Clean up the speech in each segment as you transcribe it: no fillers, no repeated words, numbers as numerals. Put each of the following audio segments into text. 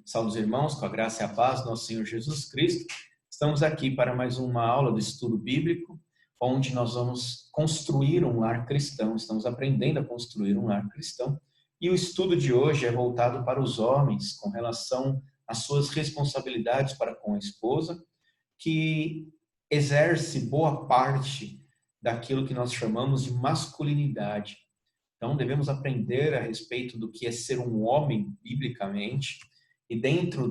Saúde os irmãos, com a graça e a paz do nosso Senhor Jesus Cristo. Estamos aqui para mais uma aula do estudo bíblico, onde nós vamos construir um lar cristão. Estamos aprendendo a construir um lar cristão. E o estudo de hoje é voltado para os homens, com relação às suas responsabilidades para com a esposa, que exerce boa parte daquilo que nós chamamos de masculinidade. Então, devemos aprender a respeito do que é ser um homem, biblicamente, e dentro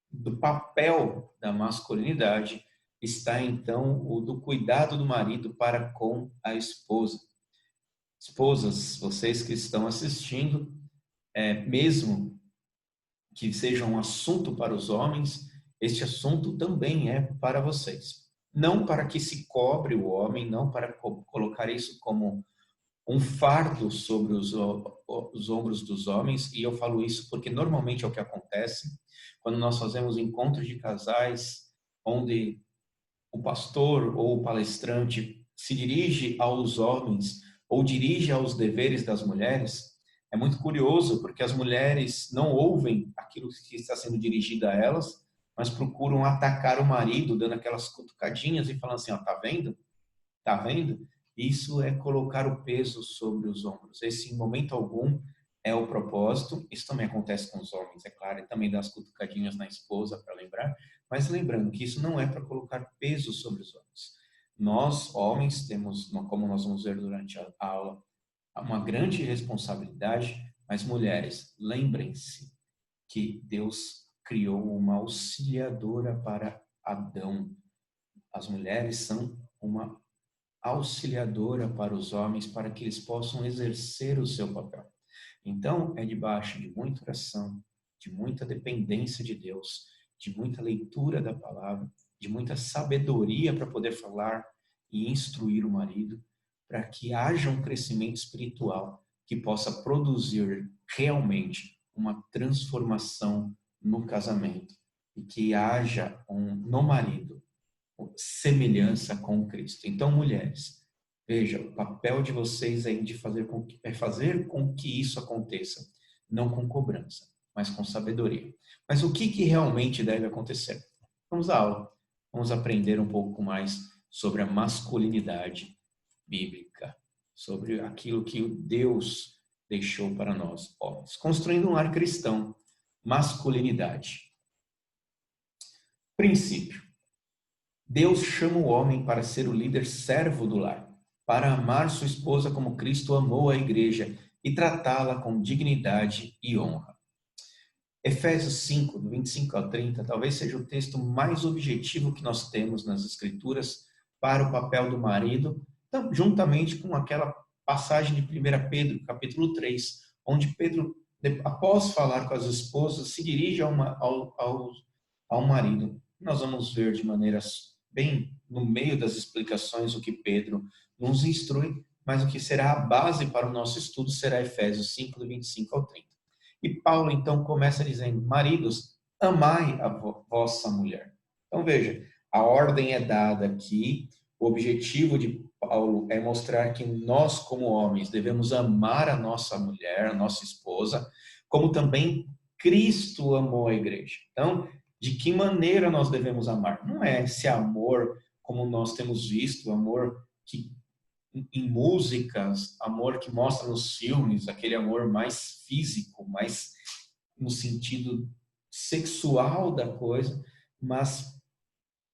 do papel da masculinidade está, então, o do cuidado do marido para com a esposa. Esposas, vocês que estão assistindo, mesmo que seja um assunto para os homens, este assunto também é para vocês. Não para que se cobre o homem, não para colocar isso como um fardo sobre os ombros dos homens, e eu falo isso porque normalmente é o que acontece quando nós fazemos encontros de casais, onde o pastor ou o palestrante se dirige aos homens ou dirige aos deveres das mulheres. É muito curioso porque as mulheres não ouvem aquilo que está sendo dirigido a elas, mas procuram atacar o marido, dando aquelas cutucadinhas e falando assim, ó, tá vendo? Tá vendo? Isso é colocar o peso sobre os ombros. Esse, em momento algum, é o propósito. Isso também acontece com os homens, é claro, e também das cutucadinhas na esposa, para lembrar. Mas lembrando que isso não é para colocar peso sobre os homens. Nós, homens, temos, como nós vamos ver durante a aula, uma grande responsabilidade, mas mulheres, lembrem-se que Deus criou uma auxiliadora para Adão. As mulheres são uma auxiliadora para os homens, para que eles possam exercer o seu papel. Então, é debaixo de muita oração, de muita dependência de Deus, de muita leitura da palavra, de muita sabedoria para poder falar e instruir o marido, para que haja um crescimento espiritual que possa produzir realmente uma transformação no casamento e que haja no marido semelhança com Cristo. Então, mulheres, veja, o papel de vocês é de fazer com que isso aconteça, não com cobrança, mas com sabedoria. Mas o que realmente deve acontecer? Vamos à aula. Vamos aprender um pouco mais sobre a masculinidade bíblica, sobre aquilo que Deus deixou para nós, homens. Construindo um lar cristão, masculinidade. Princípio. Deus chama o homem para ser o líder servo do lar, para amar sua esposa como Cristo amou a igreja e tratá-la com dignidade e honra. Efésios 5, do 25 ao 30, talvez seja o texto mais objetivo que nós temos nas Escrituras para o papel do marido, juntamente com aquela passagem de 1 Pedro, capítulo 3, onde Pedro, após falar com as esposas, se dirige ao marido. Nós vamos ver de maneiras bem no meio das explicações o que Pedro nos instrui, mas o que será a base para o nosso estudo será Efésios 5, do 25 ao 30. E Paulo então começa dizendo, maridos, amai a vossa mulher. Então veja, a ordem é dada aqui, o objetivo de Paulo é mostrar que nós como homens devemos amar a nossa mulher, a nossa esposa, como também Cristo amou a igreja. Então, de que maneira nós devemos amar? Não é esse amor como nós temos visto, amor que em músicas, amor que mostra nos filmes, aquele amor mais físico, mais no sentido sexual da coisa, mas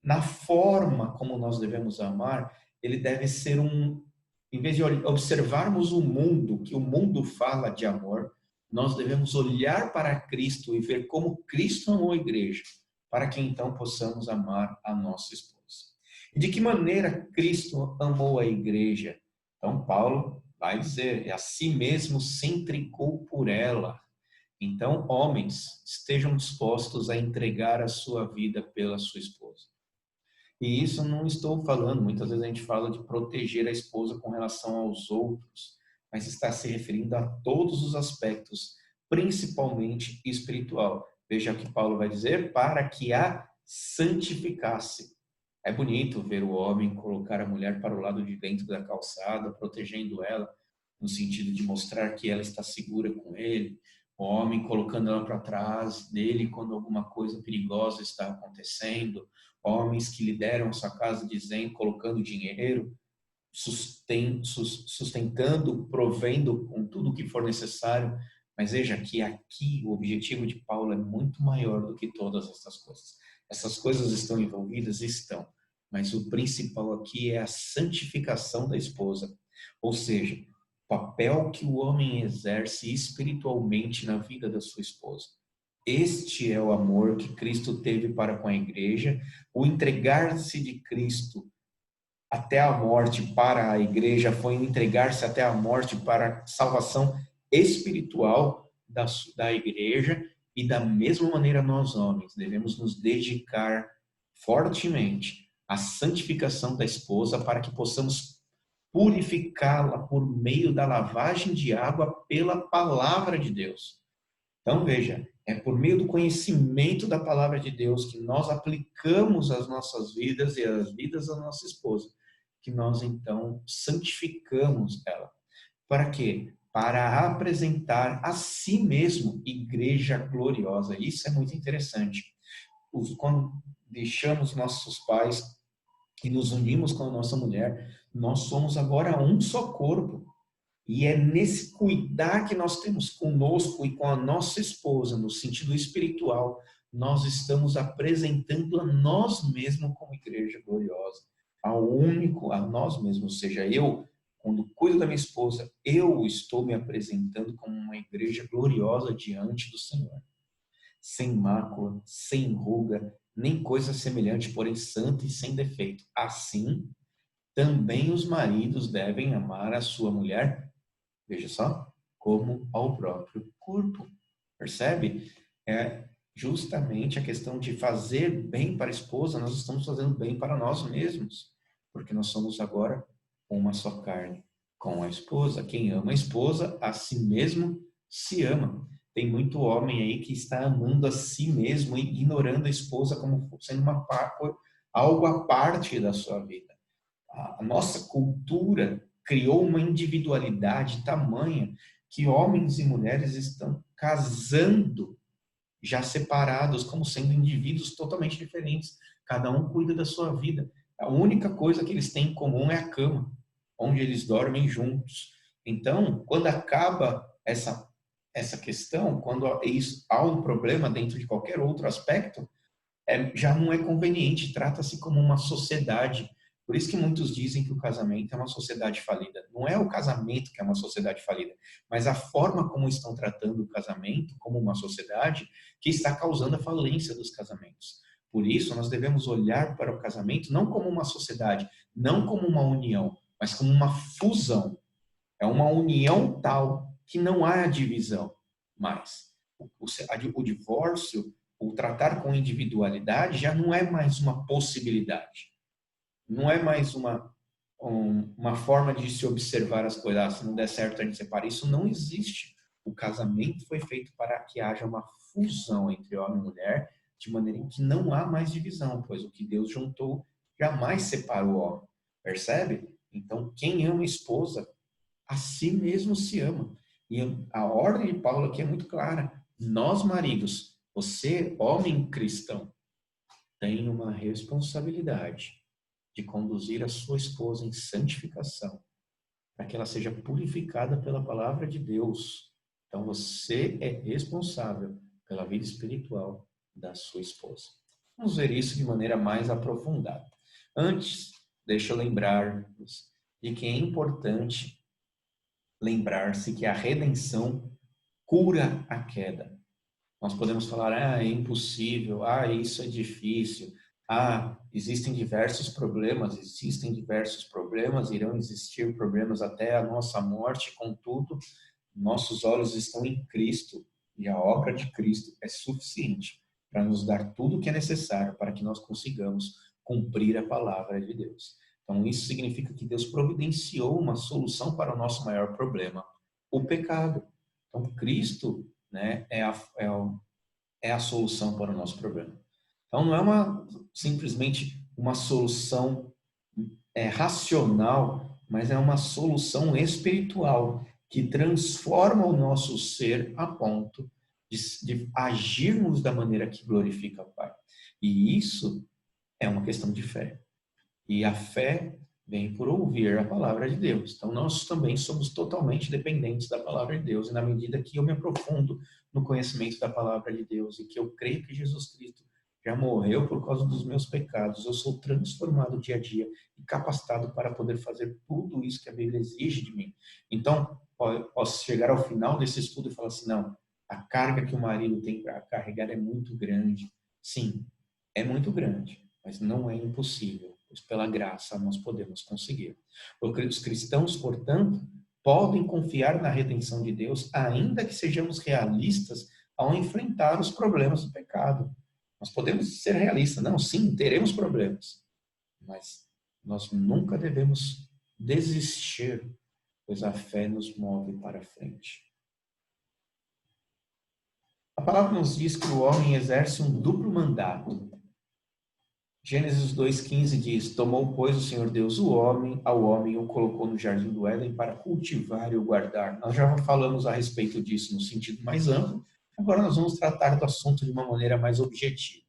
na forma como nós devemos amar, ele deve ser em vez de observarmos o mundo, que o mundo fala de amor, nós devemos olhar para Cristo e ver como Cristo amou a igreja, para que então possamos amar a nossa esposa. E de que maneira Cristo amou a igreja? Então Paulo vai dizer, a si mesmo se entregou por ela. Então, homens, estejam dispostos a entregar a sua vida pela sua esposa. E isso não estou falando, muitas vezes a gente fala de proteger a esposa com relação aos outros, mas está se referindo a todos os aspectos, principalmente espiritual. Veja o que Paulo vai dizer, para que a santificasse. É bonito ver o homem colocar a mulher para o lado de dentro da calçada, protegendo ela, no sentido de mostrar que ela está segura com ele, o homem colocando ela para trás dele quando alguma coisa perigosa está acontecendo, homens que lideram a sua casa dizendo, colocando dinheiro, sustentando, provendo com tudo o que for necessário. Mas veja que aqui o objetivo de Paulo é muito maior do que todas essas coisas. Essas coisas estão envolvidas? Estão. Mas o principal aqui é a santificação da esposa. Ou seja, o papel que o homem exerce espiritualmente na vida da sua esposa. Este é o amor que Cristo teve para com a igreja, o entregar-se de Cristo até a morte para a igreja foi entregar-se até a morte para a salvação espiritual da igreja, e da mesma maneira nós homens devemos nos dedicar fortemente à santificação da esposa para que possamos purificá-la por meio da lavagem de água pela palavra de Deus. Então veja, é por meio do conhecimento da palavra de Deus que nós aplicamos as nossas vidas e as vidas da nossa esposa, que nós então santificamos ela. Para quê? Para apresentar a si mesmo igreja gloriosa. Isso é muito interessante. Quando deixamos nossos pais e nos unimos com a nossa mulher, nós somos agora um só corpo. E é nesse cuidar que nós temos conosco e com a nossa esposa, no sentido espiritual, nós estamos apresentando a nós mesmos como igreja gloriosa. A nós mesmos, ou seja, eu, quando cuido da minha esposa, eu estou me apresentando como uma igreja gloriosa diante do Senhor. Sem mácula, sem ruga, nem coisa semelhante, porém santa e sem defeito. Assim, também os maridos devem amar a sua mulher, veja só, como ao próprio corpo. Percebe? É justamente a questão de fazer bem para a esposa, nós estamos fazendo bem para nós mesmos, porque nós somos agora uma só carne com a esposa. Quem ama a esposa, a si mesmo se ama. Tem muito homem aí que está amando a si mesmo e ignorando a esposa como sendo algo à parte da sua vida. A nossa cultura criou uma individualidade tamanha que homens e mulheres estão casando já separados, como sendo indivíduos totalmente diferentes. Cada um cuida da sua vida. A única coisa que eles têm em comum é a cama, onde eles dormem juntos. Então, quando acaba essa questão, quando há um problema dentro de qualquer outro aspecto, já não é conveniente, trata-se como uma sociedade. Por isso que muitos dizem que o casamento é uma sociedade falida. Não é o casamento que é uma sociedade falida, mas a forma como estão tratando o casamento como uma sociedade que está causando a falência dos casamentos. Por isso, nós devemos olhar para o casamento não como uma sociedade, não como uma união, mas como uma fusão. É uma união tal que não há divisão mais. O divórcio, o tratar com individualidade já não é mais uma possibilidade. Não é mais uma forma de se observar as coisas. Ah, se não der certo, a gente separa. Isso não existe. O casamento foi feito para que haja uma fusão entre homem e mulher, de maneira que não há mais divisão, pois o que Deus juntou jamais separa o homem. Percebe? Então, quem ama a esposa, a si mesmo se ama. E a ordem de Paulo aqui é muito clara. Nós, maridos, você, homem cristão, tem uma responsabilidade de conduzir a sua esposa em santificação, para que ela seja purificada pela palavra de Deus. Então, você é responsável pela vida espiritual da sua esposa. Vamos ver isso de maneira mais aprofundada. Antes, deixa eu lembrar-vos de que é importante lembrar-se que a redenção cura a queda. Nós podemos falar, é impossível, isso é difícil, existem diversos problemas, irão existir problemas até a nossa morte, contudo, nossos olhos estão em Cristo e a obra de Cristo é suficiente para nos dar tudo o que é necessário para que nós consigamos cumprir a palavra de Deus. Então, isso significa que Deus providenciou uma solução para o nosso maior problema, o pecado. Então, Cristo, né, é a solução para o nosso problema. Então, não é simplesmente uma solução racional, mas é uma solução espiritual. que transforma o nosso ser a ponto de agirmos da maneira que glorifica o Pai. E isso é uma questão de fé. E a fé vem por ouvir a palavra de Deus. Então, nós também somos totalmente dependentes da palavra de Deus. E na medida que eu me aprofundo no conhecimento da palavra de Deus e que eu creio que Jesus Cristo já morreu por causa dos meus pecados, eu sou transformado dia a dia e capacitado para poder fazer tudo isso que a Bíblia exige de mim. Então, posso chegar ao final desse estudo e falar assim, não, a carga que o marido tem para carregar é muito grande. Sim, é muito grande, mas não é impossível, pois pela graça nós podemos conseguir. Os cristãos, portanto, podem confiar na redenção de Deus, ainda que sejamos realistas ao enfrentar os problemas do pecado. Nós podemos ser realistas, não, sim, teremos problemas, mas nós nunca devemos desistir, pois a fé nos move para frente. A palavra nos diz que o homem exerce um duplo mandato. Gênesis 2,15 diz, tomou, pois, o Senhor Deus ao homem o colocou no jardim do Éden para cultivar e o guardar. Nós já falamos a respeito disso no sentido mais amplo, agora nós vamos tratar do assunto de uma maneira mais objetiva.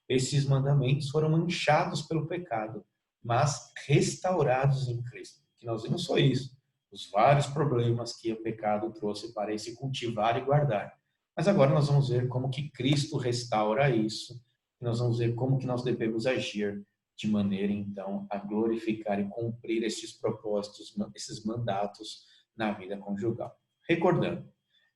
Esses mandamentos foram manchados pelo pecado, mas restaurados em Cristo. Que nós vimos só isso, os vários problemas que o pecado trouxe para esse cultivar e guardar. Mas agora nós vamos ver como que Cristo restaura isso. E nós vamos ver como que nós devemos agir de maneira, então, a glorificar e cumprir esses propósitos, esses mandatos na vida conjugal. Recordando,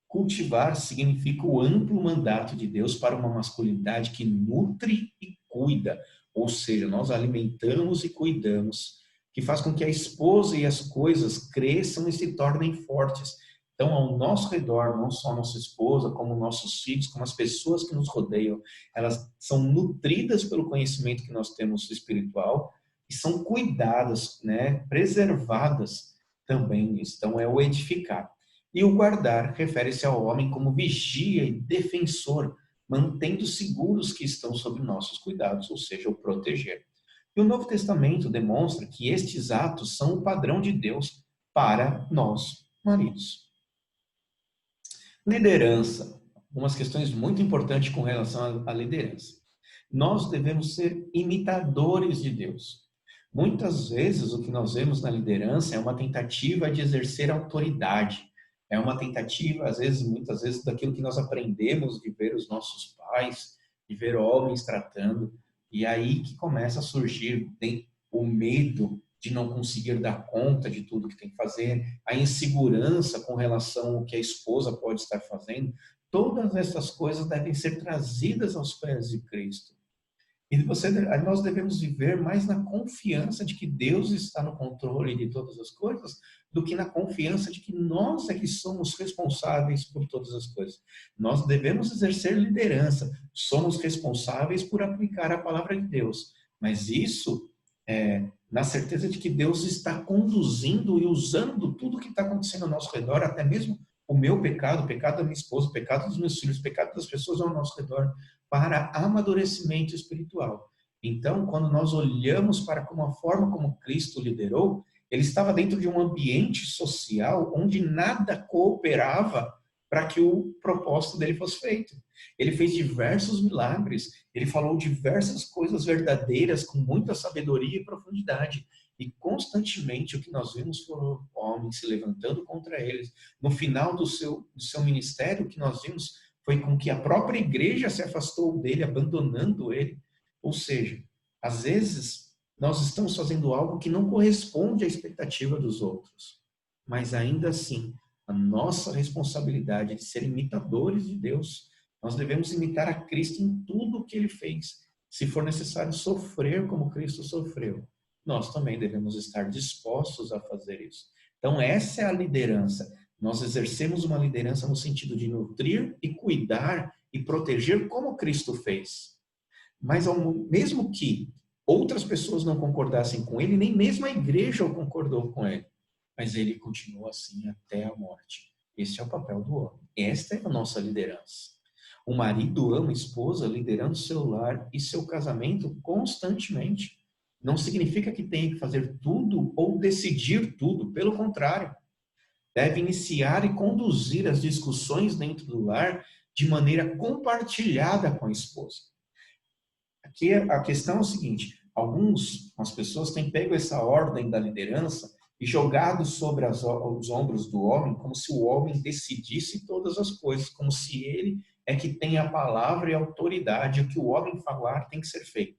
cultivar significa o amplo mandato de Deus para uma masculinidade que nutre e cuida, ou seja, nós alimentamos e cuidamos, que faz com que a esposa e as coisas cresçam e se tornem fortes. Então, ao nosso redor, não só a nossa esposa, como nossos filhos, como as pessoas que nos rodeiam, elas são nutridas pelo conhecimento que nós temos espiritual e são cuidadas, preservadas também nisso. Então, é o edificar. E o guardar refere-se ao homem como vigia e defensor, mantendo seguros que estão sob nossos cuidados, ou seja, o proteger. E o Novo Testamento demonstra que estes atos são o padrão de Deus para nós, maridos. Liderança. Algumas questões muito importantes com relação à liderança. Nós devemos ser imitadores de Deus. Muitas vezes o que nós vemos na liderança é uma tentativa de exercer autoridade. É uma tentativa, muitas vezes, daquilo que nós aprendemos de ver os nossos pais, de ver homens tratando. E aí que começa a surgir o medo de não conseguir dar conta de tudo que tem que fazer, a insegurança com relação ao que a esposa pode estar fazendo. Todas essas coisas devem ser trazidas aos pés de Cristo. E nós devemos viver mais na confiança de que Deus está no controle de todas as coisas, do que na confiança de que nós é que somos responsáveis por todas as coisas. Nós devemos exercer liderança, somos responsáveis por aplicar a palavra de Deus. Mas isso na certeza de que Deus está conduzindo e usando tudo que está acontecendo ao nosso redor, até mesmo o meu pecado, o pecado da minha esposa, o pecado dos meus filhos, o pecado das pessoas ao nosso redor, para amadurecimento espiritual. Então, quando nós olhamos para a forma como Cristo liderou, ele estava dentro de um ambiente social onde nada cooperava para que o propósito dele fosse feito. Ele fez diversos milagres, ele falou diversas coisas verdadeiras com muita sabedoria e profundidade. E constantemente o que nós vimos foram homens se levantando contra eles. No final do seu ministério, o que nós vimos foi com que a própria igreja se afastou dele, abandonando ele. Ou seja, às vezes nós estamos fazendo algo que não corresponde à expectativa dos outros. Mas ainda assim, a nossa responsabilidade é de ser imitadores de Deus. Nós devemos imitar a Cristo em tudo o que ele fez. Se for necessário sofrer como Cristo sofreu, nós também devemos estar dispostos a fazer isso. Então, essa é a liderança. Nós exercemos uma liderança no sentido de nutrir e cuidar e proteger como Cristo fez. Mas mesmo que outras pessoas não concordassem com ele, nem mesmo a igreja concordou com ele. Mas ele continua assim até a morte. Esse é o papel do homem. Esta é a nossa liderança. O marido ama a esposa liderando seu lar e seu casamento constantemente. Não significa que tenha que fazer tudo ou decidir tudo. Pelo contrário. deve iniciar e conduzir as discussões dentro do lar de maneira compartilhada com a esposa. Aqui a questão é o seguinte: algumas pessoas têm pego essa ordem da liderança e jogado sobre os ombros do homem, como se o homem decidisse todas as coisas, como se ele é que tem a palavra e a autoridade, o que o homem falar tem que ser feito.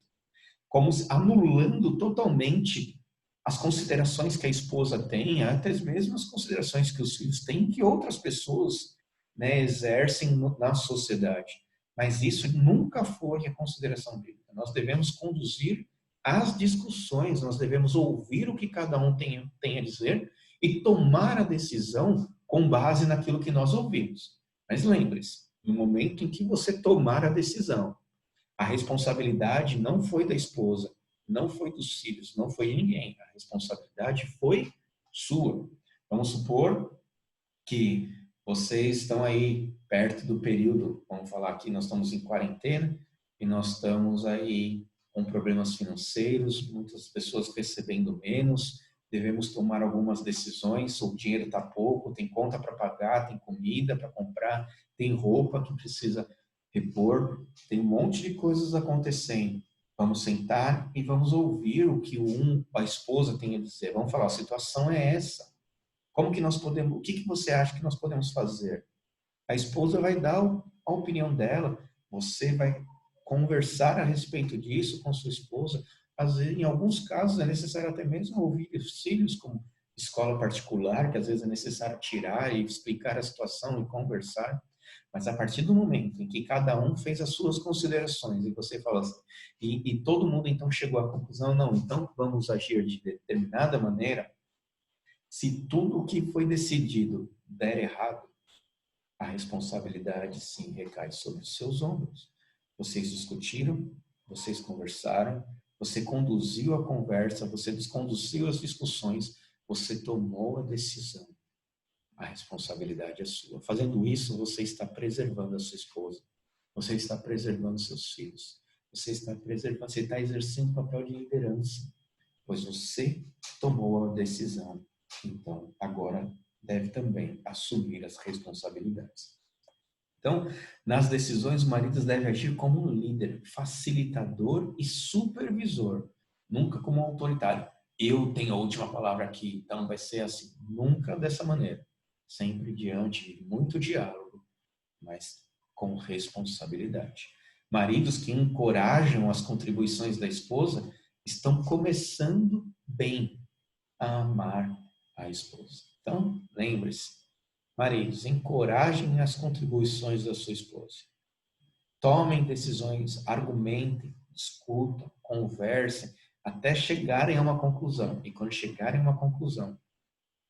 Como anulando totalmente as considerações que a esposa tem, até mesmo as considerações que os filhos têm, que outras pessoas, né, exercem na sociedade. Mas isso nunca foi a consideração bíblica. Nós devemos conduzir as discussões, nós devemos ouvir o que cada um tem a dizer e tomar a decisão com base naquilo que nós ouvimos. Mas lembre-se, no momento em que você tomar a decisão, a responsabilidade não foi da esposa, não foi dos filhos, não foi de ninguém. A responsabilidade foi sua. Vamos supor que vocês estão aí perto do período, vamos falar aqui, nós estamos em quarentena e nós estamos aí com problemas financeiros, muitas pessoas recebendo menos, devemos tomar algumas decisões, o dinheiro está pouco, tem conta para pagar, tem comida para comprar, tem roupa que precisa repor, tem um monte de coisas acontecendo. Vamos sentar e vamos ouvir o que a esposa tem a dizer. Vamos falar, a situação é essa. Como que nós podemos, o que você acha que nós podemos fazer? A esposa vai dar a opinião dela, você vai conversar a respeito disso com sua esposa. Às vezes, em alguns casos, é necessário até mesmo ouvir os filhos, como escola particular, que às vezes é necessário tirar e explicar a situação e conversar. Mas a partir do momento em que cada um fez as suas considerações e você fala assim, e todo mundo então chegou à conclusão, não, então vamos agir de determinada maneira, se tudo o que foi decidido der errado, a responsabilidade sim recai sobre os seus ombros. Vocês discutiram, vocês conversaram, você conduziu a conversa, você desconduziu as discussões, você tomou a decisão. A responsabilidade é sua. Fazendo isso, você está preservando a sua esposa, você está preservando seus filhos, você está exercendo o papel de liderança, pois você tomou a decisão. Então, agora deve também assumir as responsabilidades. Então, nas decisões, os maridos devem agir como um líder, facilitador e supervisor, nunca como um autoritário. Eu tenho a última palavra aqui, então vai ser assim. Nunca dessa maneira. Sempre diante de muito diálogo, mas com responsabilidade. Maridos que encorajam as contribuições da esposa estão começando bem a amar a esposa. Então, lembre-se, maridos, encorajem as contribuições da sua esposa. Tomem decisões, argumentem, discutam, conversem, até chegarem a uma conclusão. E quando chegarem a uma conclusão,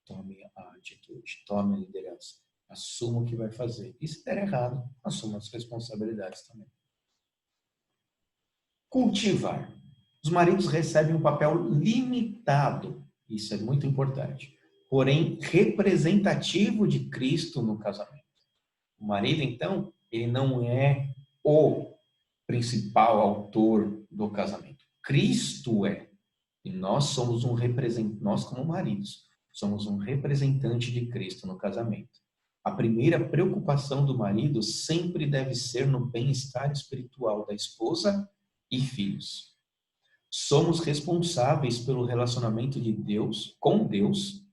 tome a atitude, tome a liderança, assuma o que vai fazer. E se der errado, assuma as responsabilidades também. Cultivar. Os maridos recebem um papel limitado, isso é muito importante, porém representativo de Cristo no casamento. O marido, então, ele não é o principal autor do casamento. Cristo é. E nós somos nós como maridos, somos um representante de Cristo no casamento. A primeira preocupação do marido sempre deve ser no bem-estar espiritual da esposa e filhos. Somos responsáveis pelo relacionamento de Deus com Deus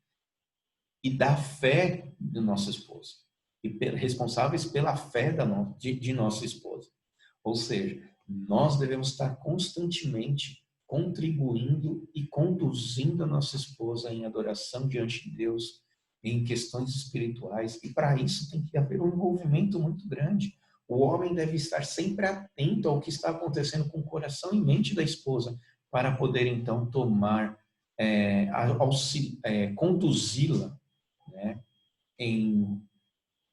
e da fé de nossa esposa. E responsáveis pela fé de nossa esposa. Ou seja, nós devemos estar constantemente contribuindo e conduzindo a nossa esposa em adoração diante de Deus, em questões espirituais. E para isso tem que haver um envolvimento muito grande. O homem deve estar sempre atento ao que está acontecendo com o coração e mente da esposa, para poder então tomar, conduzi-la, né,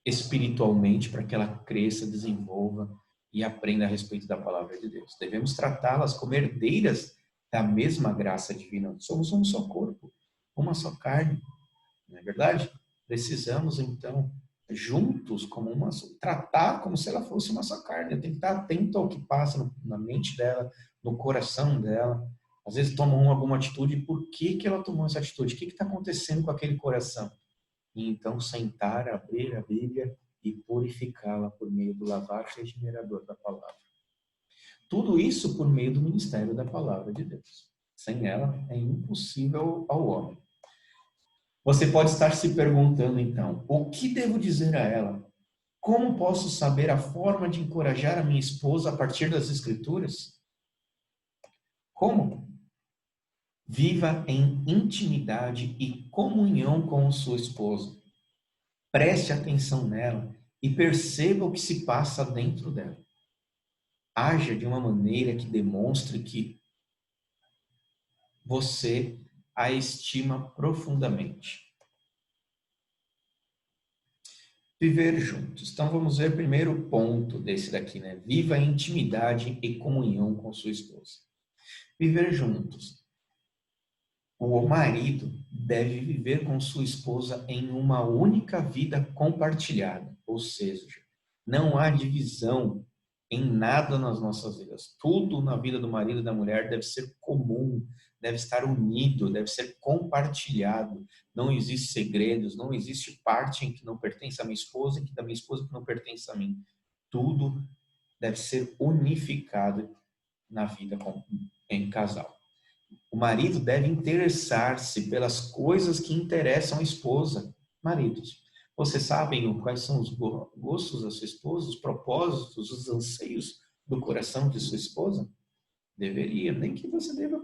espiritualmente, para que ela cresça, desenvolva e aprenda a respeito da palavra de Deus. Devemos tratá-las como herdeiras da mesma graça divina. Somos um só corpo, uma só carne, não é verdade? Precisamos então juntos tratar como se ela fosse uma só carne. Eu tenho que estar atento ao que passa na mente dela, no coração dela. Às vezes tomam alguma atitude, por que ela tomou essa atitude? O que está acontecendo com aquele coração? e então sentar, abrir a Bíblia e purificá-la por meio do lavar regenerador da palavra. Tudo isso por meio do ministério da palavra de Deus. Sem ela é impossível ao homem. Você pode estar se perguntando então, o que devo dizer a ela? Como posso saber a forma de encorajar a minha esposa a partir das Escrituras? Como? Viva em intimidade e comunhão com sua esposa. Preste atenção nela e perceba o que se passa dentro dela. Haja de uma maneira que demonstre que você a estima profundamente. Viver juntos. Então vamos ver o primeiro ponto desse daqui, né? Viva em intimidade e comunhão com sua esposa. Viver juntos. O marido deve viver com sua esposa em uma única vida compartilhada, ou seja, não há divisão em nada nas nossas vidas. Tudo na vida do marido e da mulher deve ser comum, deve estar unido, deve ser compartilhado. Não existe segredos, não existe parte em que não pertence à minha esposa e da minha esposa que não pertence a mim. Tudo deve ser unificado na vida em casal. O marido deve interessar-se pelas coisas que interessam a esposa. Maridos, vocês sabem quais são os gostos da sua esposa, os propósitos, os anseios do coração de sua esposa? Deveria, nem que você deva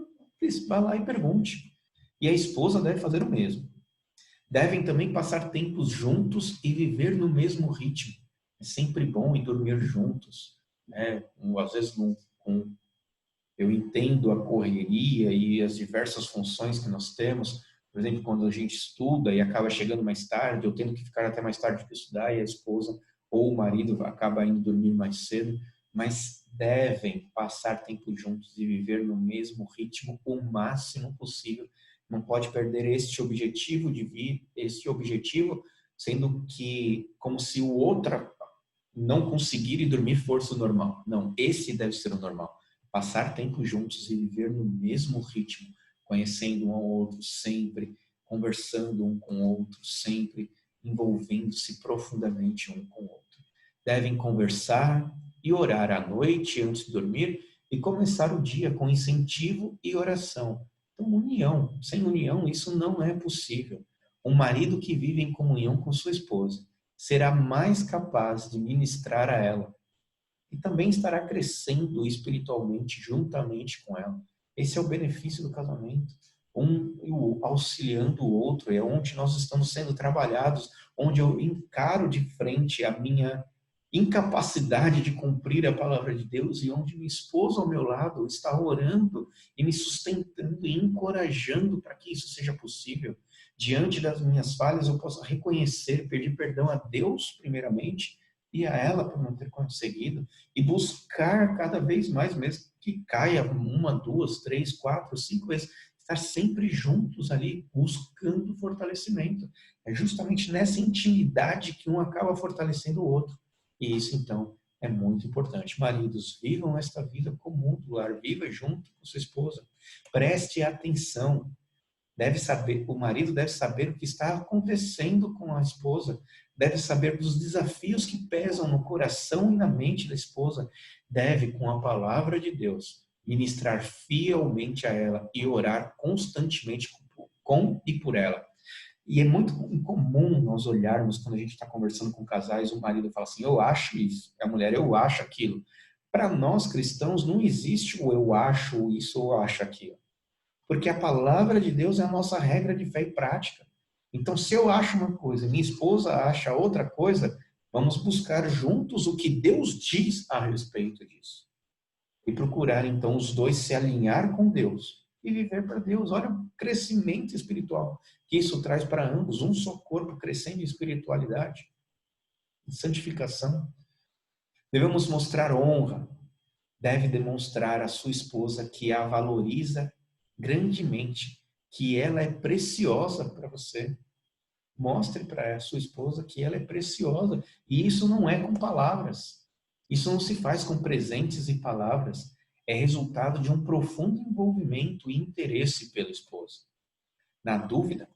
vá lá e pergunte. E a esposa deve fazer o mesmo. Devem também passar tempos juntos e viver no mesmo ritmo. É sempre bom ir dormir juntos, né? Às vezes eu entendo a correria e as diversas funções que nós temos. Por exemplo, quando a gente estuda e acaba chegando mais tarde, eu tendo que ficar até mais tarde para estudar e a esposa ou o marido acaba indo dormir mais cedo, mas devem passar tempo juntos e viver no mesmo ritmo o máximo possível. Não pode perder este objetivo de vida, este objetivo, sendo que como se o outro não conseguir ir dormir fosse o normal. Não, esse deve ser o normal. Passar tempo juntos e viver no mesmo ritmo, conhecendo um ao outro sempre, conversando um com o outro sempre, envolvendo-se profundamente um com o outro. Devem conversar e orar à noite antes de dormir e começar o dia com incentivo e oração. Então, união. Sem união, isso não é possível. Um marido que vive em comunhão com sua esposa será mais capaz de ministrar a ela e também estará crescendo espiritualmente juntamente com ela. Esse é o benefício do casamento. Um auxiliando o outro, é onde nós estamos sendo trabalhados, onde eu encaro de frente a minha incapacidade de cumprir a palavra de Deus e onde minha esposa ao meu lado está orando e me sustentando e encorajando para que isso seja possível. Diante das minhas falhas, eu posso reconhecer, pedir perdão a Deus primeiramente e a ela por não ter conseguido e buscar cada vez mais, mesmo que caia 1, 2, 3, 4, 5 vezes, estar sempre juntos ali, buscando fortalecimento. É justamente nessa intimidade que um acaba fortalecendo o outro. E isso, então, é muito importante. Maridos, vivam esta vida comum do lar, viva junto com sua esposa. Preste atenção. O marido deve saber o que está acontecendo com a esposa, deve saber dos desafios que pesam no coração e na mente da esposa, deve, com a palavra de Deus, ministrar fielmente a ela e orar constantemente com e por ela. E é muito incomum nós olharmos, quando a gente está conversando com casais, o marido fala assim, eu acho isso, a mulher, eu acho aquilo. Para nós cristãos não existe o eu acho isso ou eu acho aquilo. Porque a palavra de Deus é a nossa regra de fé e prática. Então, se eu acho uma coisa, minha esposa acha outra coisa, vamos buscar juntos o que Deus diz a respeito disso. E procurar, então, os dois se alinhar com Deus e viver para Deus. Olha o crescimento espiritual que isso traz para ambos. Um só corpo crescendo em espiritualidade, em santificação. Devemos mostrar honra. Deve demonstrar à sua esposa que a valoriza grandemente, que ela é preciosa para você. Mostre para a sua esposa que ela é preciosa. E isso não é com palavras. Isso não se faz com presentes e palavras. É resultado de um profundo envolvimento e interesse pela esposa. Na dúvida,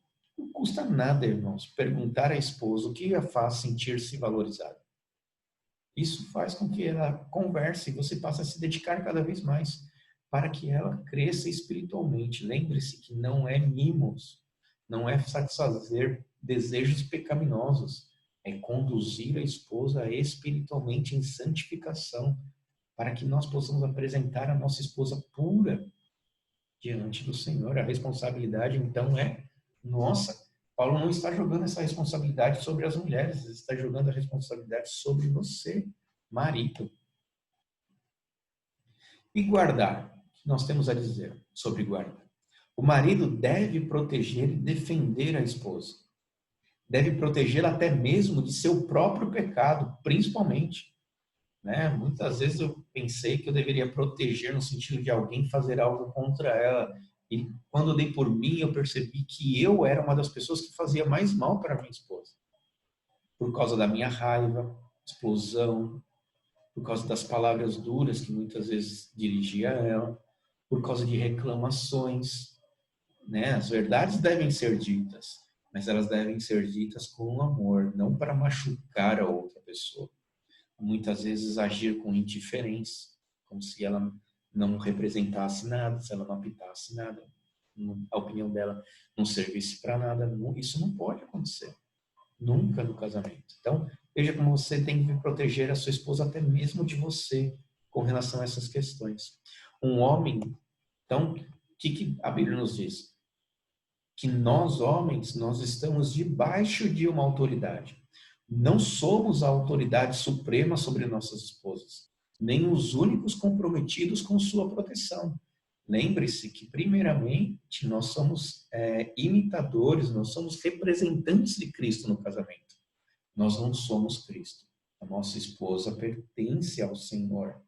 Não custa nada, irmãos, perguntar à esposa o que a faz sentir-se valorizada. Isso faz com que ela converse e você passe a se dedicar cada vez mais para que ela cresça espiritualmente. Lembre-se que não é mimos, não é satisfazer desejos pecaminosos, é conduzir a esposa espiritualmente em santificação, para que nós possamos apresentar a nossa esposa pura diante do Senhor. A responsabilidade, então, é nossa. Paulo não está jogando essa responsabilidade sobre as mulheres, ele está jogando a responsabilidade sobre você, marido. E guardar? O que nós temos a dizer sobre guardar? O marido deve proteger e defender a esposa. Deve protegê-la até mesmo de seu próprio pecado, principalmente. Né? Muitas vezes eu pensei que eu deveria proteger no sentido de alguém fazer algo contra ela. E quando eu dei por mim, eu percebi que eu era uma das pessoas que fazia mais mal para minha esposa. Por causa da minha raiva, explosão, por causa das palavras duras que muitas vezes dirigia a ela, por causa de reclamações. Né? As verdades devem ser ditas, mas elas devem ser ditas com amor, não para machucar a outra pessoa. Muitas vezes agir com indiferença, como se ela não representasse nada, se ela não apitasse nada, a opinião dela não servisse para nada. Isso não pode acontecer, nunca no casamento. Então, veja como você tem que proteger a sua esposa até mesmo de você com relação a essas questões. Um homem, então, o que a Bíblia nos diz? Que nós, homens, nós estamos debaixo de uma autoridade. Não somos a autoridade suprema sobre nossas esposas, nem os únicos comprometidos com sua proteção. Lembre-se que, primeiramente, nós somos imitadores, nós somos representantes de Cristo no casamento. Nós não somos Cristo. A nossa esposa pertence ao Senhor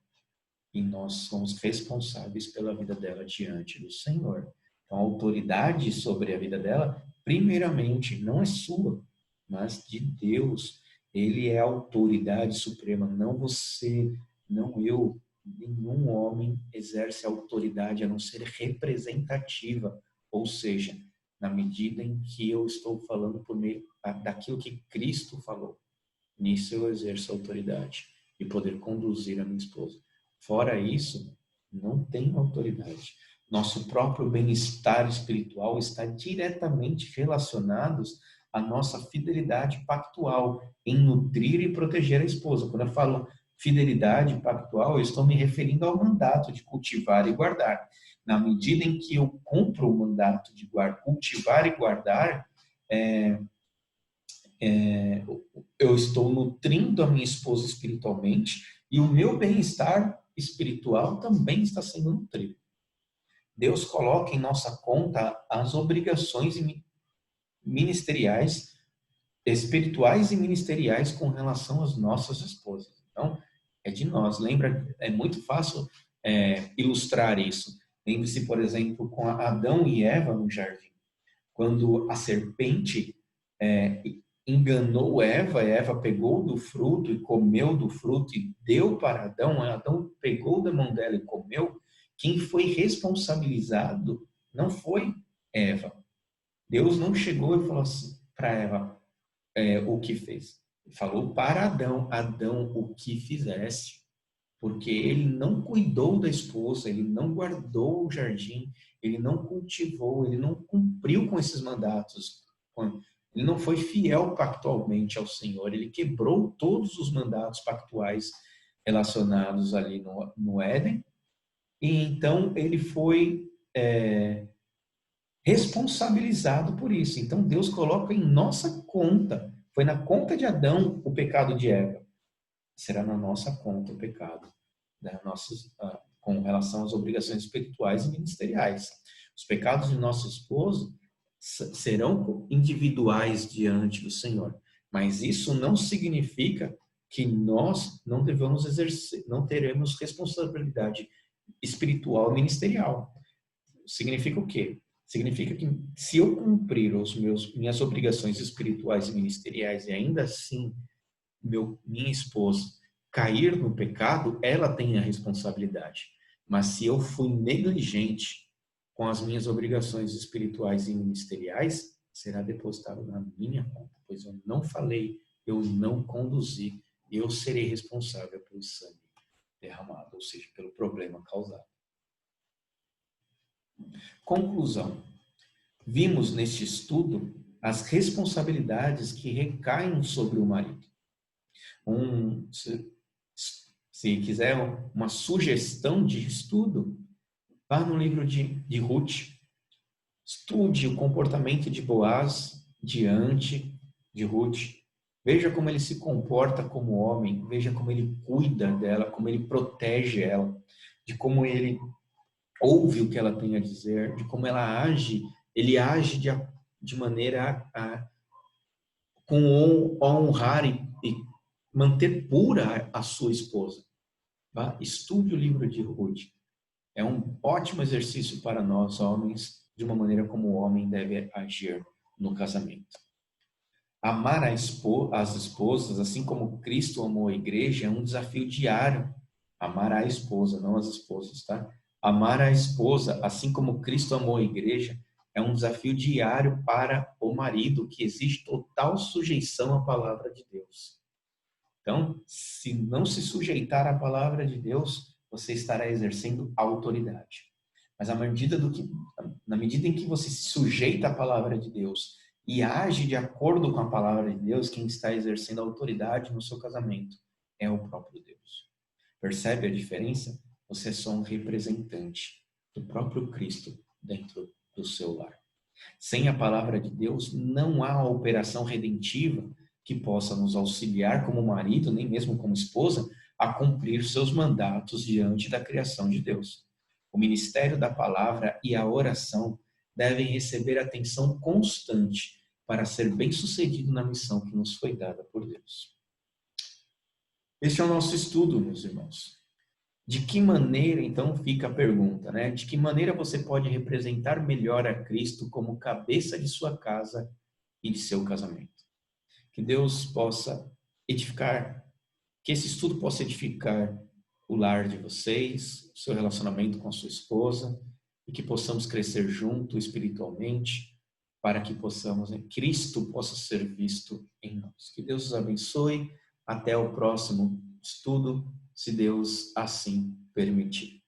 e nós somos responsáveis pela vida dela diante do Senhor. Então, a autoridade sobre a vida dela, primeiramente, não é sua, mas de Deus. Ele é a autoridade suprema, não você, não eu. Nenhum homem exerce autoridade a não ser representativa, ou seja, na medida em que eu estou falando por meio daquilo que Cristo falou. Nisso eu exerço autoridade e poder conduzir a minha esposa. Fora isso, não tenho autoridade. Nosso próprio bem-estar espiritual está diretamente relacionado à nossa fidelidade pactual em nutrir e proteger a esposa. Quando eu falo fidelidade pactual, eu estou me referindo ao mandato de cultivar e guardar. Na medida em que eu cumpro o mandato de cultivar e guardar, eu estou nutrindo a minha esposa espiritualmente e o meu bem-estar espiritual também está sendo nutrido. Deus coloca em nossa conta as obrigações ministeriais, espirituais e ministeriais com relação às nossas esposas. Então, é de nós. Lembra, é muito fácil ilustrar isso. Lembre-se, por exemplo, com Adão e Eva no jardim. Quando a serpente enganou Eva pegou do fruto e comeu do fruto e deu para Adão, Adão pegou da mão dela e comeu, quem foi responsabilizado não foi Eva. Deus não chegou e falou assim para Eva o que fez. Ele falou para Adão, Adão, o que fizeste. Porque ele não cuidou da esposa, ele não guardou o jardim, ele não cultivou, ele não cumpriu com esses mandatos. Ele não foi fiel pactualmente ao Senhor, ele quebrou todos os mandatos pactuais relacionados ali no Éden, e então ele foi responsabilizado por isso. Então Deus coloca em nossa conta, foi na conta de Adão o pecado de Eva, será na nossa conta o pecado com relação às obrigações espirituais e ministeriais. Os pecados de nosso esposo serão individuais diante do Senhor, mas isso não significa que nós não devamos exercer, não teremos responsabilidade espiritual e ministerial. Significa o quê? Significa que se eu cumprir minhas obrigações espirituais e ministeriais e ainda assim minha esposa cair no pecado, ela tem a responsabilidade. Mas se eu fui negligente com as minhas obrigações espirituais e ministeriais, será depositado na minha conta, pois eu não falei, eu não conduzi, eu serei responsável pelo sangue derramado, ou seja, pelo problema causado. Conclusão. Vimos neste estudo as responsabilidades que recaem sobre o marido. Se quiser uma sugestão de estudo, vá no livro de Ruth. Estude o comportamento de Boaz diante de Ruth. Veja como ele se comporta como homem, veja como ele cuida dela, como ele protege ela, de como ele ouve o que ela tem a dizer, de como ela age, ele age de maneira a honrar e manter pura a sua esposa. Tá? Estude o livro de Ruth. É um ótimo exercício para nós, homens, de uma maneira como o homem deve agir no casamento. Amar as esposas, assim como Cristo amou a igreja, é um desafio diário. Amar a esposa, não as esposas, tá? Amar a esposa, assim como Cristo amou a igreja, é um desafio diário para o marido, que exige total sujeição à palavra de Deus. Então, se não se sujeitar à palavra de Deus, você estará exercendo autoridade. Mas na medida em que você se sujeita à palavra de Deus e age de acordo com a palavra de Deus, quem está exercendo autoridade no seu casamento é o próprio Deus. Percebe a diferença? Você é só um representante do próprio Cristo dentro do seu lar. Sem a palavra de Deus, não há operação redentiva que possa nos auxiliar como marido, nem mesmo como esposa, a cumprir seus mandatos diante da criação de Deus. O ministério da palavra e a oração devem receber atenção constante para ser bem-sucedido na missão que nos foi dada por Deus. Este é o nosso estudo, meus irmãos. De que maneira, então, fica a pergunta, né? De que maneira você pode representar melhor a Cristo como cabeça de sua casa e de seu casamento? Que Deus possa edificar, que esse estudo possa edificar o lar de vocês, o seu relacionamento com a sua esposa, e que possamos crescer junto espiritualmente, para que Cristo possa ser visto em nós. Que Deus os abençoe. Até o próximo estudo, se Deus assim permitir.